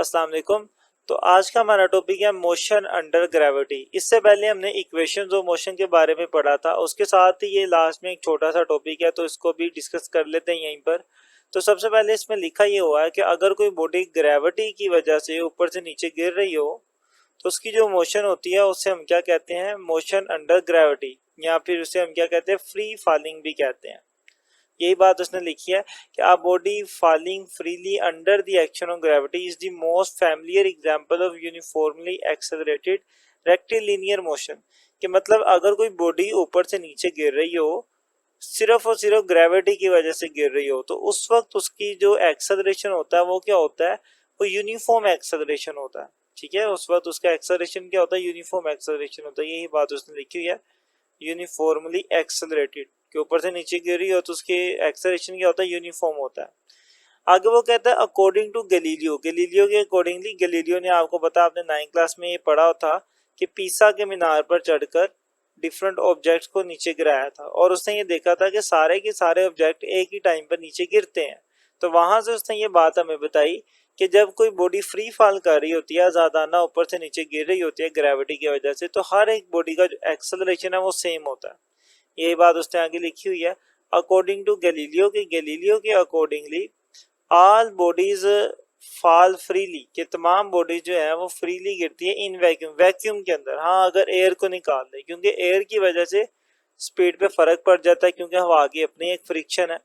अस्सलाम वालेकुम। तो आज का हमारा टॉपिक है मोशन अंडर ग्रेविटी। इससे पहले हमने इक्वेशंस ऑफ मोशन के बारे में पढ़ा था, उसके साथ ही ये लास्ट में एक छोटा सा टॉपिक है तो इसको भी डिस्कस कर लेते हैं यहीं पर। तो सबसे पहले इसमें लिखा ये हुआ है कि अगर कोई बॉडी ग्रेविटी की वजह से ऊपर से नीचे गिर रही हो तो उसकी जो मोशन होती है उससे हम क्या कहते हैं, मोशन अंडर ग्रेविटी, या फिर उसे हम क्या कहते हैं, फ्री फॉलिंग भी कहते हैं। यही बात उसने लिखी है कि a body falling freely under the action of gravity is the most familiar example of uniformly accelerated rectilinear motion। कि मतलब अगर कोई बॉडी ऊपर से नीचे गिर रही हो सिर्फ और सिर्फ ग्रेविटी की वजह से गिर रही हो तो उस वक्त उसकी जो एक्सेलरेशन होता है वो क्या होता है, वो यूनिफॉर्म एक्सेलरेशन होता है। ठीक है, उस वक्त उसका एक्सेलरेशन क्या होता है, यूनिफॉर्म एक्सेलरेशन होता है। यही बात उसने लिखी हुई है, यूनिफॉर्मली एक्सेलरेटेड, के ऊपर से नीचे गिर रही हो तो उसके एक्सेलरेशन क्या होता है, यूनिफॉर्म होता है। आगे वो कहता है अकॉर्डिंग टू गैलीलियो, गैलीलियो के अकॉर्डिंगली, गैलीलियो ने आपको पता, आपने 9th क्लास में ये पढ़ा था कि पीसा के मीनार पर चढ़कर डिफरेंट ऑब्जेक्ट्स को नीचे गिराया था और उसने ये देखा था कि सारे के सारे ऑब्जेक्ट एक ही टाइम पर नीचे गिरते हैं। तो वहां से उसने ये बात हमें बताई कि जब कोई बॉडी फ्री फॉल कर रही होती है, ज्यादा ना ऊपर से नीचे गिर रही होती है ग्रेविटी की वजह से, तो हर एक बॉडी का जो एक्सेलरेशन है वो सेम होता है। यही बात उसने आगे लिखी हुई है अकॉर्डिंग टू गैलीलियो, के गैलीलियो के accordingly all bodies fall freely, के तमाम बॉडीज जो है वो फ्रीली गिरती है इन वैक्यूम, वैक्यूम के अंदर। हाँ, अगर एयर को निकाल दे, क्योंकि एयर की वजह से स्पीड पे फर्क पड़ जाता है, क्योंकि हवा की अपनी एक फ्रिक्शन है।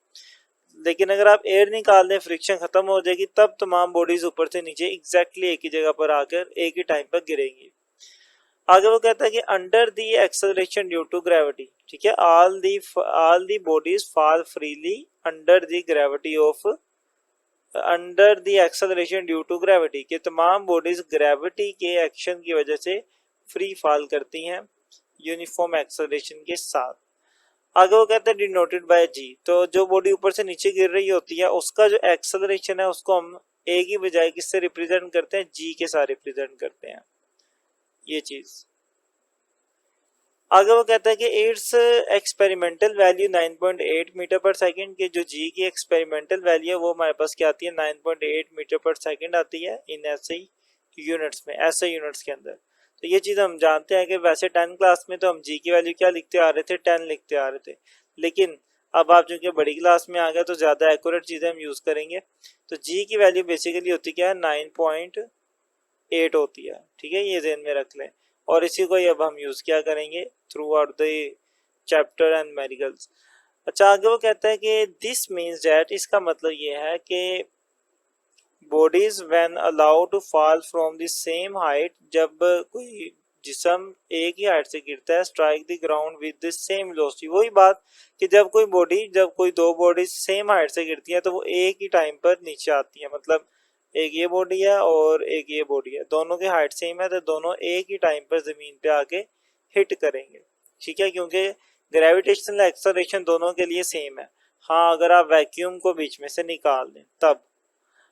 लेकिन अगर आप एयर निकाल दें, फ्रिक्शन खत्म हो जाएगी, तब तमाम बॉडीज ऊपर से नीचे एग्जैक्टली एक ही जगह पर आकर एक ही टाइम पर गिरेंगी। आगे वो कहता है कि under the acceleration due to gravity, ठीक है, all the bodies fall freely under the gravity of, under the acceleration due to gravity, के तमाम बॉडीज ग्रेविटी के एक्शन की वजह से फ्री फॉल करती हैं यूनिफॉर्म एक्सेलरेशन के साथ। आगे वो कहते हैं डिनोटेड बाय जी, तो जो बॉडी ऊपर से नीचे गिर रही होती है उसका जो एक्सेलरेशन है उसको हम ए की बजाय किससे रिप्रेजेंट करते हैं, जी के साथ रिप्रेजेंट करते हैं ये चीज। आगे वो कहता है कि इट्स एक्सपेरिमेंटल वैल्यू 9.8 मीटर पर सेकंड, के जो जी की एक्सपेरिमेंटल वैल्यू है वो हमारे पास क्या आती है, 9.8 मीटर पर सेकंड आती है इन एसआई यूनिट्स में, एसआई यूनिट्स के अंदर। तो ये चीज हम जानते हैं कि वैसे 10th क्लास में तो हम जी की वैल्यू क्या लिखते आ रहे थे, 10 लिखते आ रहे थे, लेकिन अब आप चूंकि बड़ी क्लास में आ गए तो ज्यादा एक्यूरेट चीजें हम यूज करेंगे। तो जी की वैल्यू बेसिकली होती क्या है, 9.8 होती है। ठीक है, ये ध्यान में रख लें और इसी को अब हम यूज क्या करेंगे through out the chapter and miracles. अच्छा, आगे वो कहता है कि दिस मीन्स दैट, इसका मतलब ये है कि bodies when allowed to fall from the same height, जब कोई जिसम एक ही हाइट से गिरता है, strike the ground with the same velocity. वही बात कि जब कोई दो बॉडी सेम हाइट से गिरती है तो वो एक ही टाइम पर नीचे आती है। मतलब एक ये बॉडी है और एक ये बॉडी है, दोनों की हाइट सेम है तो दोनों एक ही टाइम पर जमीन पे आके हिट करेंगे। ठीक है, क्योंकि ग्रेविटेशनल एक्सेलरेशन दोनों के लिए सेम है। हाँ, अगर आप वैक्यूम को बीच में से निकाल दें तब।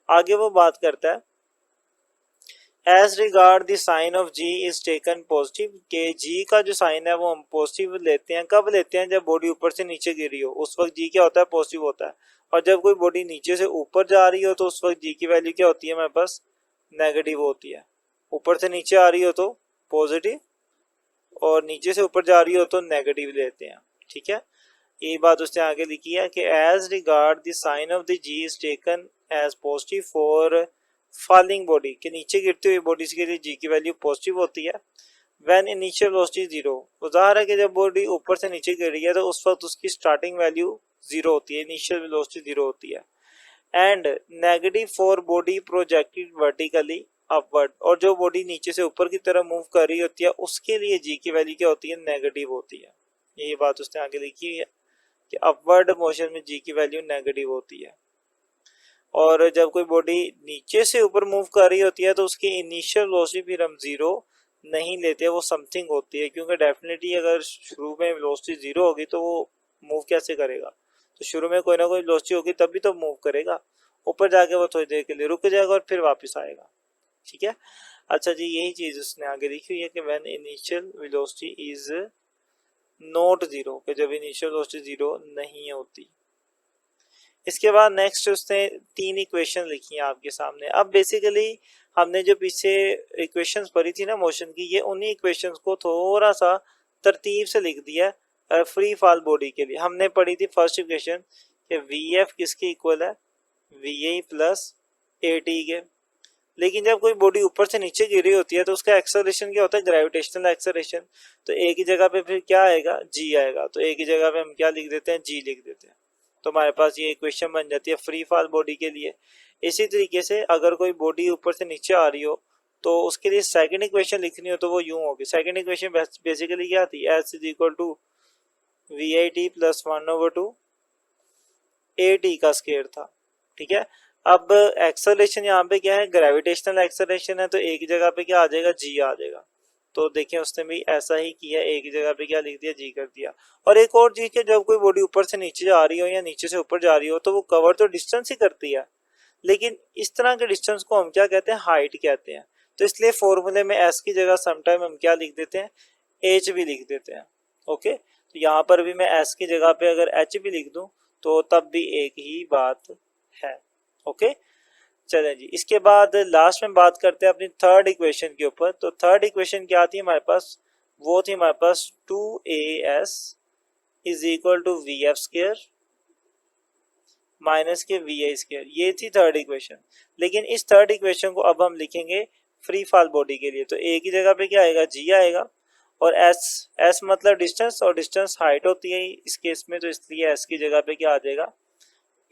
आगे वो बात करता है as regard the sign of ji is taken positive, के जी का जो साइन है वो हम पॉजिटिव लेते हैं। कब लेते हैं, जब बॉडी ऊपर से नीचे गिरी हो, उस वक्त जी क्या होता है, पॉजिटिव होता है। और जब कोई बॉडी नीचे से ऊपर जा रही हो तो उस वक्त जी की वैल्यू क्या होती है, हमारे पास नेगेटिव होती है। ऊपर से नीचे आ रही हो तो पॉजिटिव और नीचे से ऊपर जा रही हो तो नेगेटिव लेते हैं। ठीक है, यही बात उसने आगे लिखी है कि as regard the sign of the g is taken as positive for falling body, के नीचे गिरती हुई बॉडीज के लिए जी की वैल्यू पॉजिटिव होती है। व्हेन इनिशियल वेलोसिटी जीरो, ज़ाहिर है कि जब बॉडी ऊपर से नीचे गिर रही है तो उस वक्त उसकी स्टार्टिंग वैल्यू जीरो होती है, इनिशियल वेलोसिटी जीरो होती है। And negative for body projected vertically upward, और जो बॉडी नीचे से ऊपर की तरफ मूव कर रही होती है उसके लिए जी की वैल्यू क्या होती है, नेगेटिव होती है। यही बात उसने आगे लिखी है कि अपवर्ड मोशन में जी की वैल्यू नेगेटिव होती है। और जब कोई बॉडी नीचे से ऊपर मूव कर रही होती है तो उसकी इनिशियल वेलोसिटी फिर हम जीरो नहीं लेते, वो समथिंग होती है, क्योंकि डेफिनेटली अगर शुरू में वेलोसिटी जीरो होगी तो वो मूव कैसे करेगा। तो शुरू में कोई ना कोई वेलोसिटी होगी तभी तो मूव करेगा, ऊपर जाके वो थोड़ी देर के लिए रुक जाएगा और फिर वापस आएगा। ठीक है, अच्छा जी, यही चीज उसने आगे लिखी हुई है कि when initial velocity is not zero, कि जब इनिशियल वेलोसिटी जीरो नहीं होती। इसके बाद नेक्स्ट उसने 3 इक्वेशन लिखी हैं आपके सामने। अब बेसिकली हमने जो पीछे इक्वेशंस पढ़ी थी ना मोशन की, ये उन्हीं इक्वेशंस को थोड़ा सा तरतीब से लिख दिया फ्री फॉल बॉडी के लिए। हमने पढ़ी थी फर्स्ट इक्वेशन कि वी एफ किसके इक्वल है, V A plus A T के। लेकिन जब कोई बॉडी ऊपर से नीचे गिरी होती है तो उसका एक्सेलरेशन क्या होता है, ग्रेविटेशनल एक्सेलरेशन। तो ए की जगह पे फिर क्या आएगा, जी आएगा। तो ए की जगह पे हम क्या लिख देते हैं, जी लिख देते हैं। तो हमारे पास ये इक्वेशन बन जाती है फ्री फॉल बॉडी के लिए। इसी तरीके से अगर कोई बॉडी ऊपर से नीचे आ रही हो तो उसके लिए सेकंड इक्वेशन लिखनी हो तो वो यूं होगी। सेकंड इक्वेशन बेसिकली क्या थी, s is equal to v i t plus 1/2 a t का स्क्वायर था। ठीक है, अब एक्सेलरेशन यहाँ पे क्या है, ग्रेविटेशनल एक्सेलरेशन है। तो एक जगह पे क्या आ जाएगा, जी आ जाएगा। तो देखिए उसने भी ऐसा ही किया, एक जगह पे क्या लिख दिया, जी कर दिया। और एक और चीज, जब कोई बॉडी ऊपर से नीचे जा रही हो या नीचे से ऊपर जा रही हो तो वो कवर तो डिस्टेंस ही करती है, लेकिन इस तरह के डिस्टेंस को हम क्या कहते हैं, हाइट कहते हैं। तो इसलिए फॉर्मूले में एस की जगह समटाइम हम क्या लिख देते हैं, एच भी लिख देते हैं। ओके, तो यहाँ पर भी मैं एस की जगह पे अगर एच भी लिख दूं तो तब भी एक ही बात है। ओके, चलें जी, इसके बाद लास्ट में बात करते हैं अपनी थर्ड इक्वेशन के ऊपर। तो थर्ड इक्वेशन क्या थी हमारे पास, वो थी हमारे पास 2as is equal to v f square minus के वी आई स्क्र। ये थी थर्ड इक्वेशन। लेकिन इस थर्ड इक्वेशन को अब हम लिखेंगे फ्री फॉल बॉडी के लिए। तो ए की जगह पे क्या आएगा, जी आएगा। और एस मतलब डिस्टेंस, और डिस्टेंस हाइट होती है इस केस में, तो इसलिए एस की जगह पे क्या आ जाएगा,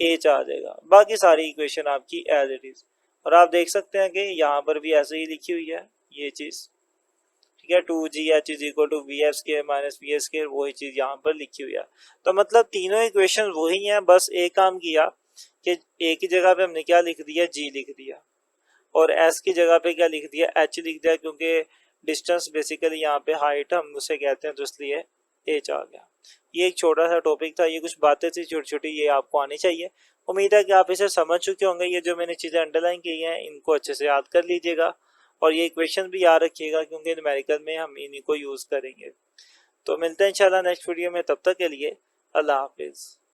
एच आ जाएगा। बाकी सारी इक्वेशन आपकी एज इट इज। और आप देख सकते हैं कि यहाँ पर भी ऐसे ही लिखी हुई है ये चीज। ठीक है, 2gh is equal to v f square minus v s square, वही चीज यहाँ पर लिखी हुई है। तो मतलब तीनों इक्वेशन वही हैं, बस एक काम किया कि ए की जगह पे हमने क्या लिख दिया, जी लिख दिया। और एस की जगह पे क्या लिख दिया, एच लिख दिया, क्योंकि डिस्टेंस बेसिकली यहाँ पे हाइट हम उसे कहते हैं, तो इसलिए एच आ गया। ये एक छोटा सा टॉपिक था, ये कुछ बातें थी छोटी छोटी, ये आपको आनी चाहिए। उम्मीद है कि आप इसे समझ चुके होंगे। ये जो मैंने चीज़ें अंडरलाइन की हैं इनको अच्छे से याद कर लीजिएगा, और ये इक्वेशन भी याद रखिएगा क्योंकि न्यूमेरिकल में हम इन्हीं को यूज़ करेंगे। तो मिलते हैं इंशाल्लाह नेक्स्ट वीडियो में, तब तक के लिए अल्लाह हाफिज़।